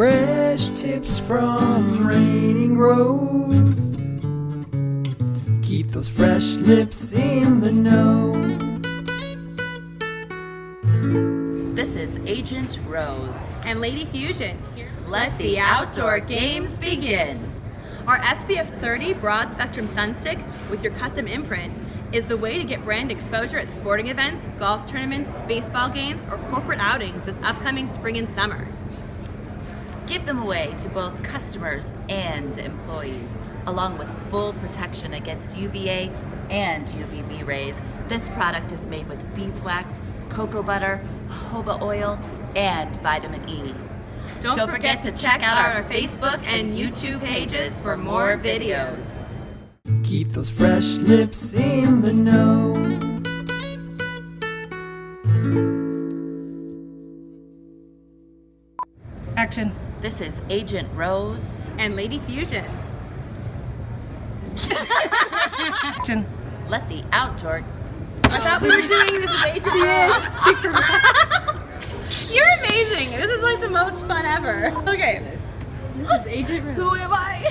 Fresh tips from Raining Rose. Keep those fresh lips in the know. This is Agent Rose. And Lady Fusion. Let the outdoor games begin. Our SPF 30 broad spectrum sunstick with your custom imprint is the way to get brand exposure at sporting events, golf tournaments, baseball games, or corporate outings this upcoming spring and summer. Give them away to both customers and employees, along with full protection against UVA and UVB rays. This product is made with beeswax, cocoa butter, jojoba oil, and vitamin E. Don't forget to check out our Facebook and YouTube pages for more videos. Keep those fresh lips in the know. Action. This is Agent Rose. And Lady Fusion. Action. Let the outdoor... I thought we were doing this as Agent Rose. You're amazing. This is like the most fun ever. Okay. This is Agent Rose. Who am I?